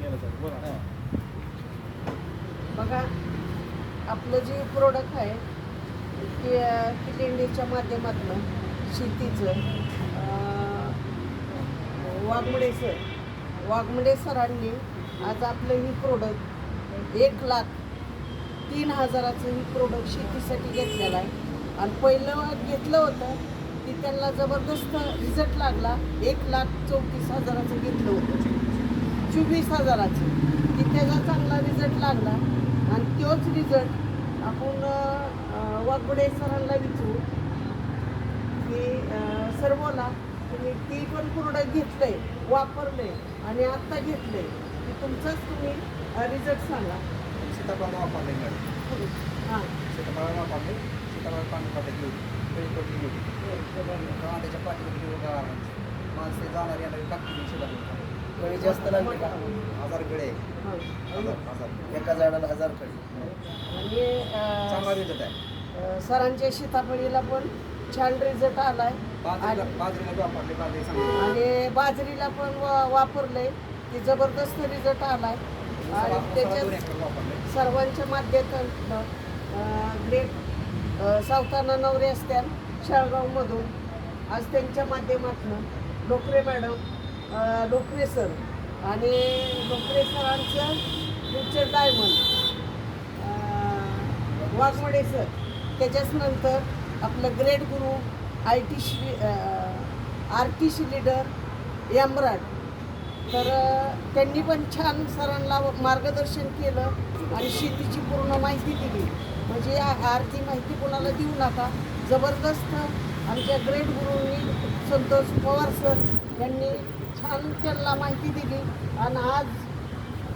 केलं सर बरं. बघा आपलं जे प्रोडक्ट आहे की किट इंडियाच्या माध्यमातून शेतीचं वाघमडे सरांनी आज आपलं ही प्रोडक्ट 1,03,000चं ही प्रोडक्ट शेतीसाठी घेतलेलं आहे. आणि पहिलं घेतलं होतं की त्यांना जबरदस्त रिझल्ट लागला. 1,34,000चं घेतलं होतं, 24,000चं, की त्याचा चांगला रिझल्ट लागला. आणि तोच रिझल्ट आपण वाघमडे सरांना विचारू की सर्वला तुम्ही ती पण प्रोडक्ट घेतलंय, वापरलंय आणि आत्ता घेतलंय की तुमचाच तुम्ही रिझल्ट सांगा. सीताफळ वापरले हां सीताफळ वापरले सीताफळ पाणी पाठवली होती टमाट्याच्या पाठीवरती बघा माणसे जाणारी येणारी टाकली सीताफळ कळी जास्त लागली का 1000 कळे हजार एका झाडाला 1000 कळी चांगला आणि रिझल्ट आहे. सरांच्या सीताफळीला पण छान रिझल्ट आलाय. बाजरीला वापरले बाजरी चांगली आणि बाजरीला पण वापरलंय की जबरदस्त रिझल्ट आलाय. आणि त्याच्यात वापरले सर्वांच्या माध्यमातून ग्रेट सावताना नवरे असत्या शाळगावमधून आज त्यांच्या माध्यमातून डोकरे मॅडम, डोकरे सर आणि डोकरे सरांचं फ्युचर डायमंड वाघमडे सर, त्याच्याच नंतर आपलं ग्रेट गुरु आर्टिस्ट लीडर एम्ब्राड. तर त्यांनी पण छान सरांना मार्गदर्शन केलं आणि शेतीची पूर्ण माहिती दिली. म्हणजे आरती माहिती कोणाला देऊ नका. जबरदस्त आमच्या ग्रेट गुरूंनी संतोष पवार सर यांनी छान त्यांना माहिती दिली. आणि आज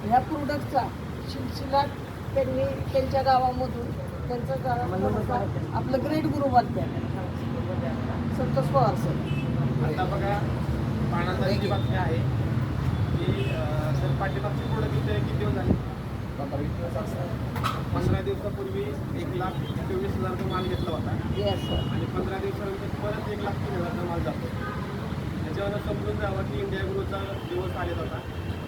ह्या प्रोडक्टचा सिलसिला त्यांनी त्यांच्या गावामधून त्यांचं गावामधून आपलं ग्रेट गुरु वाटतं संतोष पवार सर. आता बघा पाण्याचा जी बातमी आहे की सर पाठीमागची प्रोडक्ट इथे किती दिवस झाले? 15 दिवसापूर्वी 1,24,000चा माल घेतला होता येस सर. आणि 15 दिवसानंतर परत 1,03,000चा माल जातो. त्याच्यावर समजून जावं की इंडिया ग्रोचा दिवस आलेला होता.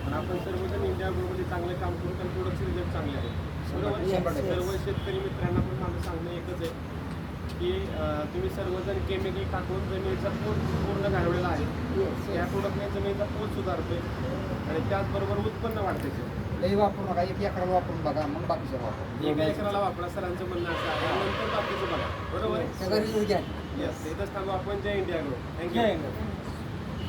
पण आपण सर्वजण इंडिया ग्रोमध्ये चांगलं काम करू तर प्रोडक्टचे रिझल्ट चांगले आहे. बरोबर. सर्व शेतकरी मित्रांना पण माझं सांगणं एकच आहे की तुम्ही सर्वजण केमिकल टाकून जमिनीचा पोत पूर्ण घालवलेला आहे. या प्रोडक्टने जमिनीचा पोत सुधारतोय आणि त्याचबरोबर उत्पन्न वाढते. लई वापरू नका, 1 एकराला वापरून बघा मग बाकीचं वापरा. एका एकराला वापरा सरांचं म्हणणं असं आहे. नंतर बाकीचं बघा. बरोबर. सगळं घ्या. येस इथंच थांबू आपण. जय इंडिया ग्रो. थँक्यू.